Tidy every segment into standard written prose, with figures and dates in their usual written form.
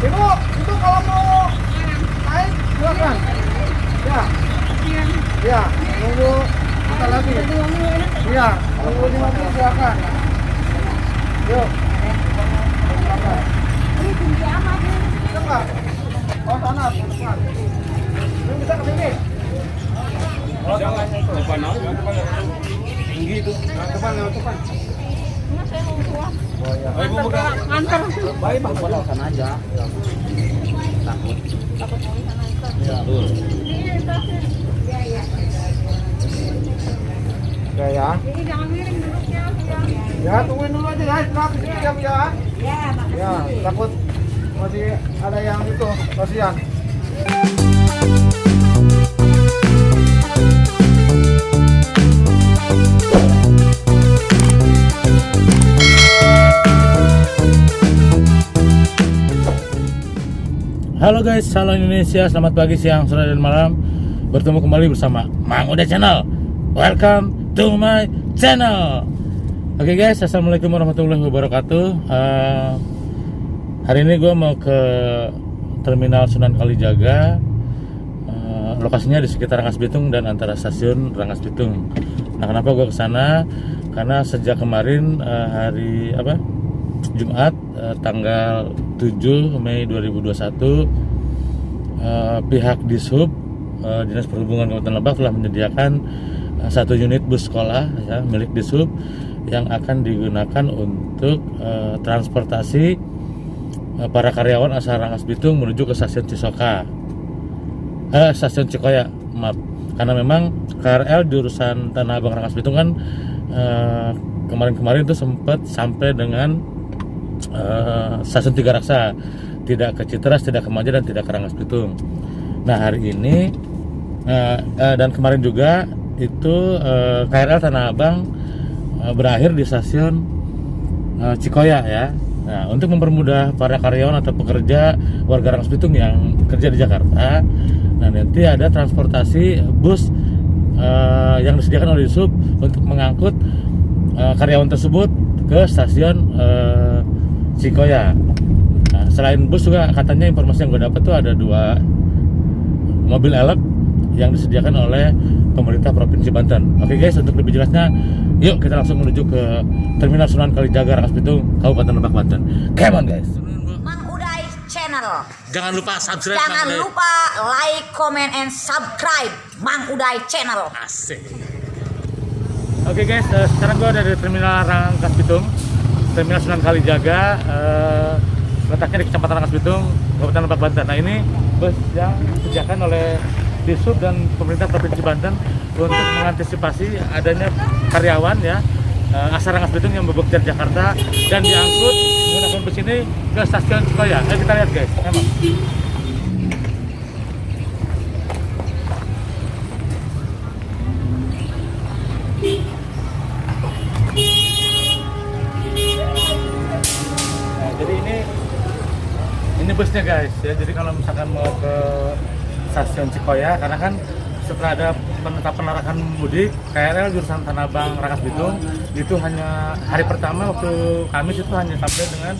Ibu, itu kalau mau naik silakan. Ya. Ya, tunggu kita lagi. Iya, tunggu di mobil silakan. Yuk. Silakan. Enggak. Oh, sana, depan. Ini bisa ke sini. Oh, jangan itu. Depan tinggi itu. Depan. Oh, iya. Ibu buka Nganter. Baik, Pak, buat sana aja. Takut. Ya, betul. Oke ya. Jadi jangan miring duduknya. Ya, tungguin dulu aja ya, setelah kesini ya, Bu ya. Ya, takut masih ada yang itu, kasihan. Halo guys, salam Indonesia, selamat pagi, siang, sore, dan malam. Bertemu kembali bersama Mang Uday Channel. Welcome to my channel. Oke guys, assalamualaikum warahmatullahi wabarakatuh. Hari ini gue mau ke Terminal Sunan Kalijaga. Lokasinya di sekitar Rangkas Bitung dan antara stasiun Rangkas Bitung. Nah, kenapa gue kesana? Karena sejak kemarin hari Jumat tanggal 7 Mei 2021 pihak Dishub Dinas Perhubungan Kabupaten Lebak telah menyediakan satu unit bus sekolah ya, milik Dishub yang akan digunakan untuk transportasi para karyawan asal Rangkas Bitung menuju ke stasiun stasiun Cikoya, maaf. Karena memang KRL jurusan Tanah Abang Rangkas Bitung kan kemarin-kemarin itu sempat sampai dengan stasiun Tiga Raksa, tidak ke Citeras, tidak ke Maja, dan tidak ke Rangkas Bitung. Nah, hari ini dan kemarin juga itu KRL Tanah Abang berakhir di stasiun Cikoya ya. Nah, untuk mempermudah para karyawan atau pekerja warga Rangkas Bitung yang kerja di Jakarta, nah nanti ada transportasi bus yang disediakan oleh Dishub untuk mengangkut karyawan tersebut ke stasiun Cikoya. Nah, selain bus juga katanya informasi yang gue dapat tuh ada 2 mobil elep yang disediakan oleh pemerintah Provinsi Banten. Oke guys, untuk lebih jelasnya, yuk kita langsung menuju ke Terminal Sunan Kalijaga, Rangkas Bitung, Kabupaten Lebak, Banten. Come on guys. Mang Uday Channel. Jangan lupa subscribe. Jangan lupa like, comment, and subscribe Mang Uday Channel. Asik. Oke guys, sekarang gue ada di Terminal Rangkas Bitung, Terminal Sunan Kalijaga, letaknya di Kecamatan Rangkas Bitung, Kabupaten Lebak, Banten. Nah, ini bus yang disediakan oleh Dishub dan pemerintah Provinsi Banten untuk mengantisipasi adanya karyawan ya asal Rangkas Bitung yang bekerja di Jakarta dan diangkut menggunakan bus ini ke stasiun Cikoya. Ayo kita lihat guys, emang. Nah, jadi ini busnya guys ya. Jadi kalau misalkan mau ke stasiun Cikoya, karena kan setelah ada penetapan larangan mudik KRL jurusan Tanah Abang Rangkas Bitung itu hanya hari pertama waktu Kamis itu hanya sampai dengan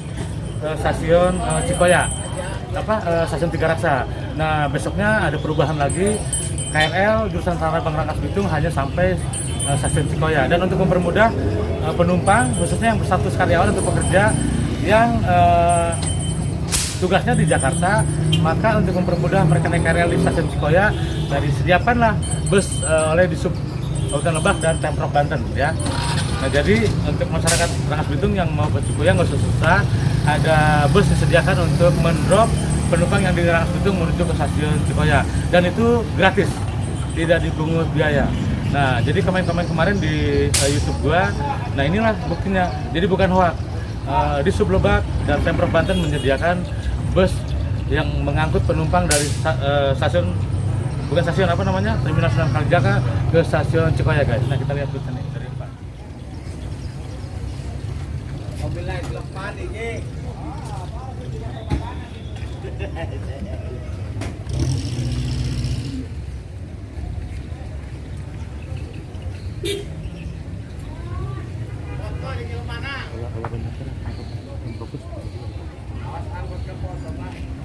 stasiun Cikoya, stasiun Tiga Raksa. Nah, besoknya ada perubahan lagi, KRL jurusan Tanah Abang Rangkas Bitung hanya sampai stasiun Cikoya. Dan untuk mempermudah penumpang khususnya yang berstatus karyawan atau pekerja yang tugasnya di Jakarta, maka untuk mempermudah mereka naik KRL di stasiun Cikoya, disediakanlah bus oleh Dishub Kabupaten Lebak dan Pemprov Banten ya. Nah, jadi untuk masyarakat Rangkas Bitung yang mau ke Cikoya nggak usah susah, ada bus disediakan untuk mendrop penumpang yang di Rangkas Bitung menuju ke stasiun Cikoya, dan itu gratis, tidak dipungut biaya. Nah, jadi kemarin di YouTube gua, nah inilah buktinya. Jadi bukan hoax. Dishub Lebak dan Pemprov Banten menyediakan bus yang mengangkut penumpang dari Terminal Sunan Kalijaga ke stasiun Cikoya guys. Nah, kita lihat busnya nih dari depan. Mobil lain depan ini. Foto di mana? Fokus. Awas angkut ke pos, Pak.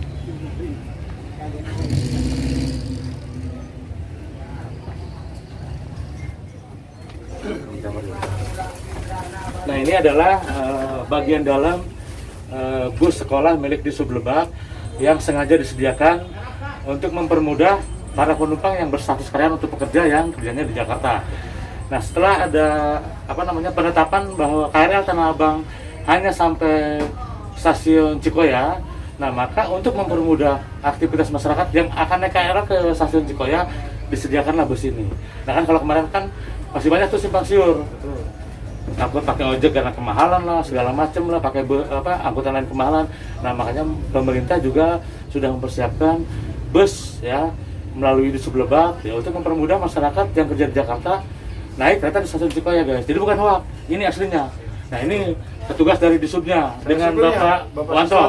Nah ini adalah bagian dalam bus sekolah milik Disub Lebak yang sengaja disediakan untuk mempermudah para penumpang yang berstatus karyawan untuk pekerja yang kerjanya di Jakarta. Nah setelah ada penetapan bahwa KRL Tanah Abang hanya sampai stasiun Cikoya, nah maka untuk mempermudah aktivitas masyarakat yang akan naik KRL ke stasiun Cikoya disediakanlah bus ini. Nah kan kalau kemarin kan masih banyak tuh simpang siur, takut pakai ojek karena kemahalan lah, segala macem lah, pakai angkutan lain kemahalan. Nah makanya pemerintah juga sudah mempersiapkan bus ya melalui Disub Lebak ya untuk mempermudah masyarakat yang kerja di Jakarta naik kereta di stasiun Cikoya guys. Jadi bukan hoax, ini aslinya. Nah ini petugas dari Disubnya dengan Bapak Wanto.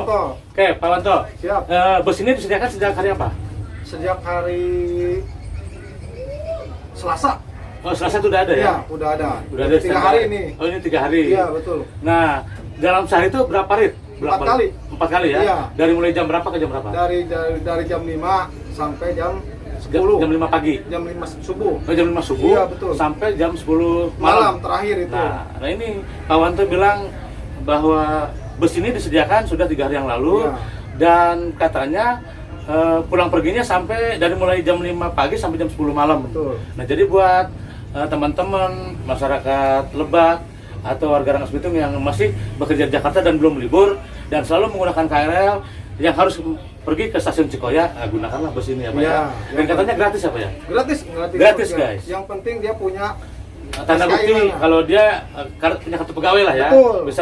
Oke Pak Wanto. Siap. Bus ini disediakan sejak hari apa? Sejak hari Selasa. Oh Selasa itu udah ada ya? Iya, udah ada. Udah ada 3 hari ini. Oh ini 3 hari. Iya betul. Nah dalam sehari itu berapa rit? 4 kali. 4 kali ya? Iya. Dari mulai jam berapa ke jam berapa? Dari jam 5 sampai jam 10. Jam 5 pagi? Jam 5 subuh. Oh, jam 5 subuh? Iya betul. Sampai jam 10 malam? Malam terakhir itu. Nah ini Pak Wanto bilang bahwa bus ini disediakan sudah 3 hari yang lalu. Iya. Dan katanya pulang perginya sampai dari mulai jam 5 pagi sampai jam 10 malam. Betul. Nah jadi buat teman-teman masyarakat Lebak atau warga Rangkas Bitung yang masih bekerja di Jakarta dan belum libur dan selalu menggunakan KRL yang harus pergi ke stasiun Cikoya, gunakanlah bus ini ya Pak ya. Dan katanya gratis apa ya? Gratis guys. Yang penting dia punya tanda bukti kalau dia punya kartu pegawai lah ya. Betul. Bisa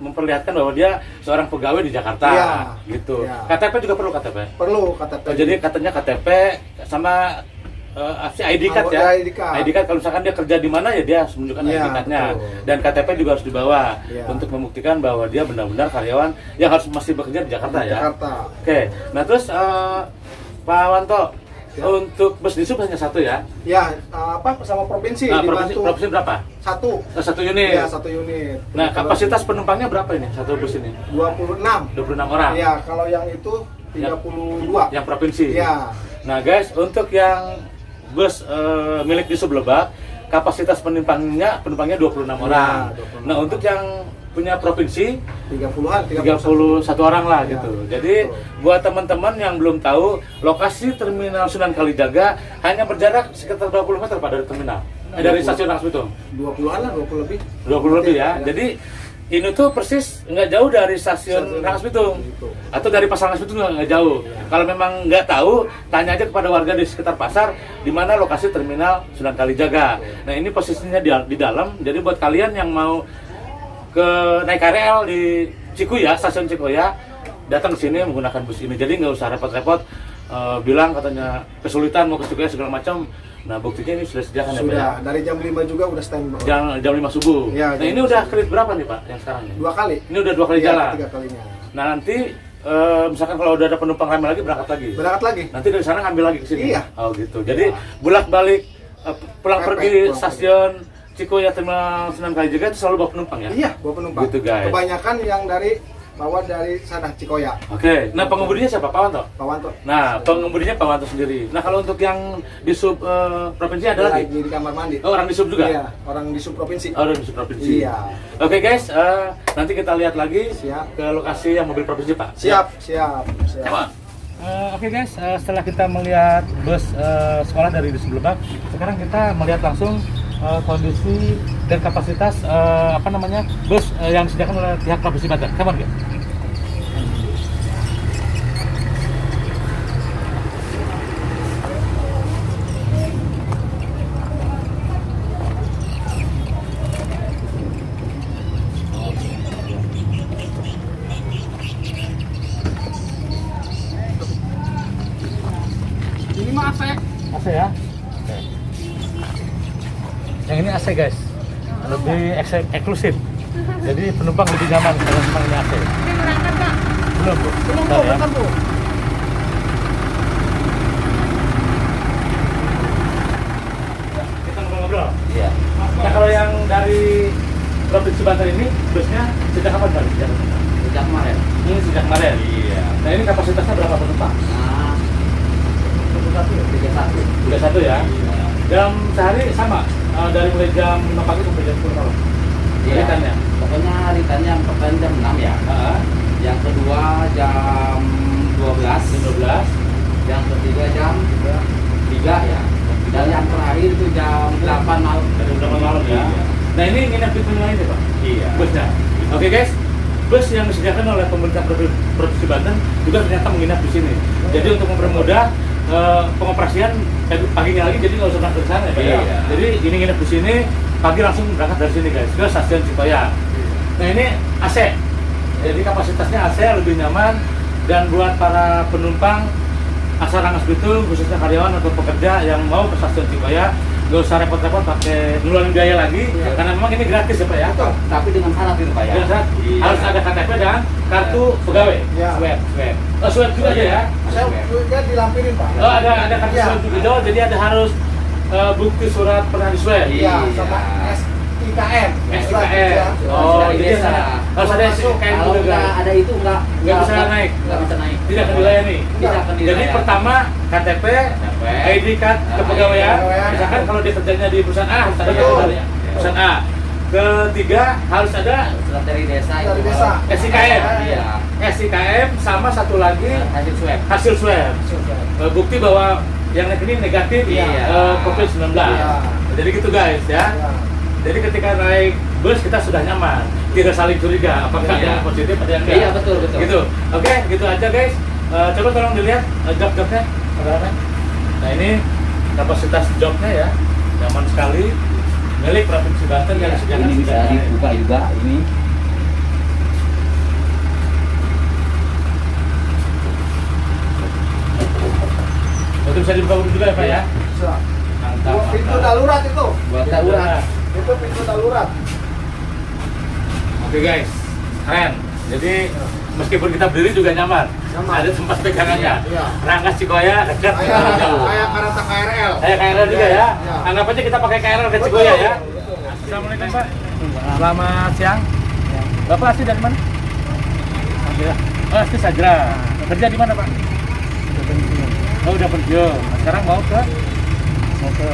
memperlihatkan bahwa dia seorang pegawai di Jakarta gitu. Ya. KTP juga perlu KTP? Perlu KTP. Oh, jadi katanya KTP sama ID card ya. ID card kalau misalkan dia kerja di mana ya dia harus menunjukkan ID card-nya. Dan KTP juga harus dibawa untuk membuktikan bahwa dia benar-benar karyawan yang harus masih bekerja di Jakarta ya. Oke. Nah terus Pak Wanto, untuk bus Disub hanya satu ya? Ya, bersama provinsi dibantu. Provinsi berapa? Satu unit. Ya, 1 unit. Nah, kapasitas penumpangnya berapa ini satu bus ini? 26 orang. Ya, kalau yang itu 32. Yang provinsi. Ya. Nah, guys, untuk yang bus milik Disub Lebak, kapasitas penumpangnya 26 orang. 26 nah, untuk yang punya provinsi 31 orang lah ya, gitu. Jadi betul. Buat teman-teman yang belum tahu, lokasi terminal Sunan Kalijaga hanya berjarak sekitar 20 meter Pak dari terminal. Dari stasiun Rangkas Bitung. 20-an lah, 20 lebih. 20 lebih ya. Jadi ini tuh persis nggak jauh dari stasiun Rangkas Bitung atau dari pasar Rangkas Bitung nggak jauh. Ya. Kalau memang nggak tahu, tanya aja kepada warga di sekitar pasar di mana lokasi terminal Sunan Kalijaga. Nah ini posisinya di dalam. Jadi buat kalian yang mau ke naik KRL di Cikoya, stasiun Cikoya, datang ke sini menggunakan bus ini. Jadi nggak usah repot-repot bilang katanya kesulitan mau ke Cikoya segala macam. Nah buktinya ini sudah sediakan ya Pak ya? Dari jam 5 juga udah standby. Jam 5 subuh. Ya, nah ini udah kredit berapa nih Pak yang sekarang? 2 kali. Ini udah 2 kali jalan? 3 kalinya. Nah nanti misalkan kalau udah ada penumpang ramai lagi berangkat lagi? Nanti dari sana ngambil lagi ke sini? Iya. Oh gitu. Jadi bolak-balik pulang pergi stasiun Cikoya terminal Sunan Kalijaga itu selalu bawa penumpang ya? Iya, bawa penumpang. Gitu guys. Kebanyakan yang bawa dari sana Cikoya. Oke. Nah pengemudinya siapa? Pak Wanto? Pak Wanto. Nah pengemudinya Pak Wanto sendiri. Nah kalau untuk yang di sub provinsi ada lagi? Di kamar mandi. Oh orang di sub juga? Iya, orang di sub provinsi. Oh orang di sub provinsi. Iya. Oke guys, nanti kita lihat lagi. Siap. Ke lokasi yang mobil provinsi Pak. Siap. Oke guys, setelah kita melihat bus sekolah dari Disub Lebak, sekarang kita melihat langsung kondisi dan kapasitas bus yang disediakan oleh pihak Provinsi Banten. Come on guys. Ini mah AC. AC ya? Yang ini AC guys, lebih eksklusif. Jadi penumpang lebih nyaman kalau memang ini AC. Berangkat Pak? Belum Bu. Berangkat Bu. Kita ngobrol-ngobrol. Iya. Nah kalau yang dari Provinsi Banten ini busnya sejak kapan Pak? Sejak kemarin. Ini sejak kemarin. Iya. Nah ini kapasitasnya berapa penumpang? Nah, 31 ya. Jam sehari sama dari mulai jam 6 pagi sampai jam 10 malam. Iya. Ritannya. Pokoknya ritannya yang pertama jam 6 ya. Yang kedua jam 12. Yang ketiga jam 3 ya. Dan yang terakhir itu jam 8 malam. Dari jam 8 malam ya. Nah ini nginep di terminal ini Pak? Iya. Busnya. Oke guys, bus yang disediakan oleh pemerintah Provinsi Banten juga ternyata menginap di sini. Jadi untuk mempermudah pengoperasian paginya lagi, jadi nggak usah berangkat ke sana ya Pak ya. Iya. Jadi ini nginep di sini, pagi langsung berangkat dari sini guys ke stasiun Cipayang. Nah ini AC, jadi kapasitasnya AC lebih nyaman, dan buat para penumpang asal Rangkas Bitung khususnya karyawan atau pekerja yang mau ke stasiun Cipayang nggak usah repot-repot pakai ngeluarin biaya lagi, karena memang ini gratis ya Pak ya. Tapi dengan syarat itu Pak ya. Dengan syarat, Iya. harus ada KTP dan kartu pegawai. Iya. Swab. Oh, swab juga aja ya. Saya juga dilampirin Pak. Oh, ada kartu Iya. swab juga. Oh, jadi ada harus bukti surat pernah di swab. Iya, sama SIKM. SIKM. Oh, Dari jadi desa. harus ada SIKM Kalau juga. nggak ada itu nggak bisa naik. Nggak bisa naik. Tidak akan dilayani. Tidak akan Jadi dilayani. pertama KTP, ID card kepegawaian. kepegawaian. Misalkan kalau dia kerjanya di perusahaan A, harus ada Betul. ya. Perusahaan A. Ketiga harus ada Surat dari desa itu. Dari desa. SIKM. Iya. SIKM sama satu lagi Hasil swab. hasil swab. Bukti bahwa yang ini negatif Iya. COVID-19. Iya. Jadi gitu guys ya. Iya. Jadi ketika naik bus kita sudah nyaman, tidak saling curiga apakah ada Iya. yang positif ada yang enggak. Iya, betul. Gitu. Oke, gitu aja guys. Coba tolong dilihat jok-joknya, kameramen. Nah ini kapasitas joknya ya, nyaman sekali. Milik Provinsi Banten yang disediakan Ini bisa sejak dibuka juga ini. itu bisa dibuka juga ya Pak ya. Bisa. Mantap. Pintu darurat itu. Buat Darurat. Itu pintu darurat. Oke guys, keren. Jadi meskipun kita berdiri juga nyaman. Nyaman. Ada tempat pegangannya. Iya. Rangkas Cikoya dekat. Kayak karata KRL. Kayak KRL juga ya. Iya. Anggap aja kita pakai KRL ke Cikoya ya. Assalamualaikum Pak. Selamat siang. Bapak asli dari mana? Sajra. Oh, asli Sajra. Kerja di mana Pak? Oh, udah pensiun. Nah, sekarang mau ke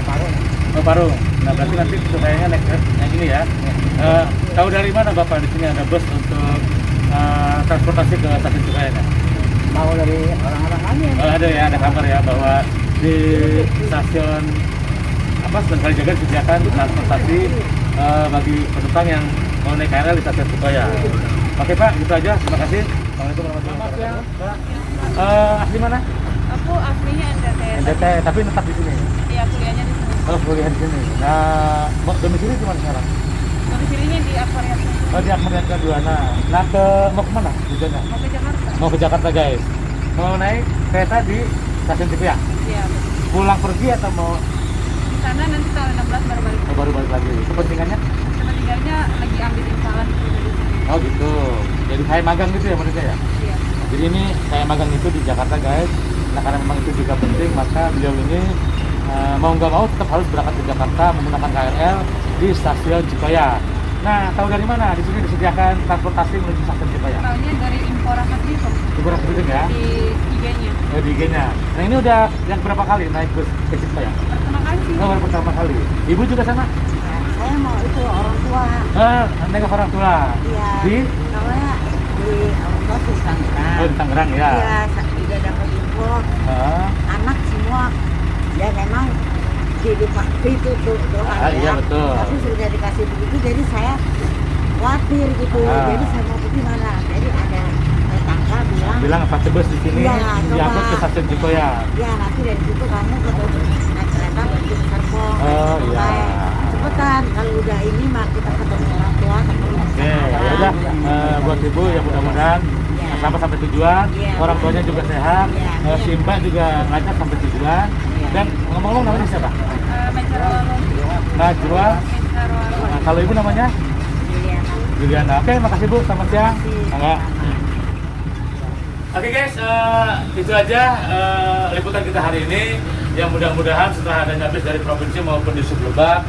Parung. Ke Parung. Nah, berarti nanti kayaknya naik ini ya. Tahu dari mana Bapak di sini ada bus untuk transportasi ke stasiun Cikoya? Tahu dari orang-orang lain. Oh, ada ya, ada kabar ya bahwa di stasiun Stasiun Kalijaga disediakan transportasi bagi penumpang yang mau naik KRL di stasiun Cikoya. Oke Pak, gitu aja. Terima kasih. Assalamualaikum warahmatullahi wabarakatuh. Pak, asli mana? Aku aslinya NTT. NTT, tapi tetap di sini. Iya, kuliahnya di sini. Oh, kuliah di sini. Nah, domisili di mana sekarang? Domisilinya di Aquarium. Oh, di Akmerian Kaduana. Nah, mau kemana? Tujuannya? Mau ke Jakarta. Mau ke Jakarta guys. Mau naik kereta di stasiun Cikoya. Iya, betul. Pulang pergi atau mau Di sana nanti tahun 16 baru balik. baru balik lagi? Kepentingannya? Sama tinggalnya lagi ambil imsalan di sini. Oh gitu. Jadi saya magang gitu ya mereka ya? Iya. Jadi ini saya magang itu di Jakarta guys. Nah karena memang itu juga penting, maka beliau ini mau nggak mau tetap harus berangkat ke Jakarta menggunakan KRL di stasiun Cikoya. Nah tahu dari mana? Di sini disediakan transportasi menuju stasiun Cikoya. Tahunya dari Info Rangkas Bitung Ibu Rangkas Bitung ya? di IG-nya. Oh, di IG-nya. Nah ini udah yang berapa kali naik bus ke Cikoya? Pertama kali sih. Oh baru pertama kali. Ibu juga sama? Saya mau itu orang tua. Naik ke orang tua. Iya. Di? Namanya di orang tua di Tangerang. Oh di Tangerang ya? Iya, juga dapat info Ah, anak semua dan memang kehidupan itu tuh doang iya, ya. betul. Tapi sudah dikasih begitu, jadi saya khawatir gitu. Ah. Jadi saya mau pergi mana? Jadi ada tetangga bilang pakai bus di sini Iya, diangkut coba. ke stasiun Cikoya. ya nanti dari situ kamu ke naik kereta pergi ke Serpong. Oh, iya. Cepetan, kalau udah ini mah kita ketemu orang tua, ketemu Oke, ya udah buat ibu ya mudah-mudahan sampai tujuan, Iya. orang tuanya juga sehat, Iya. si Mbak juga lancar sampai tujuan. Iya. Dan ngomong-ngomong namanya siapa? Mencari Najwa. Nah, kalau ibu namanya Juliana. Juliana. Oke, makasih Bu, selamat siang. Enggak. Oke guys, itu aja liputan kita hari ini. Yang mudah-mudahan setelah adanya bis dari provinsi maupun di Sublebak,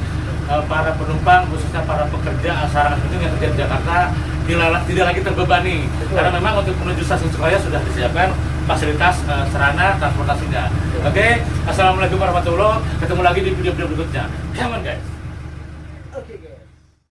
para penumpang khususnya para pekerja asal Rangkas Bitung yang kerja di Jakarta tidak lagi terbebani. Karena memang untuk menuju stasiun Cikoya sudah disiapkan fasilitas sarana transportasinya. Oke, assalamualaikum warahmatullahi wabarakatuh. Ketemu lagi di video-video berikutnya. Come on guys.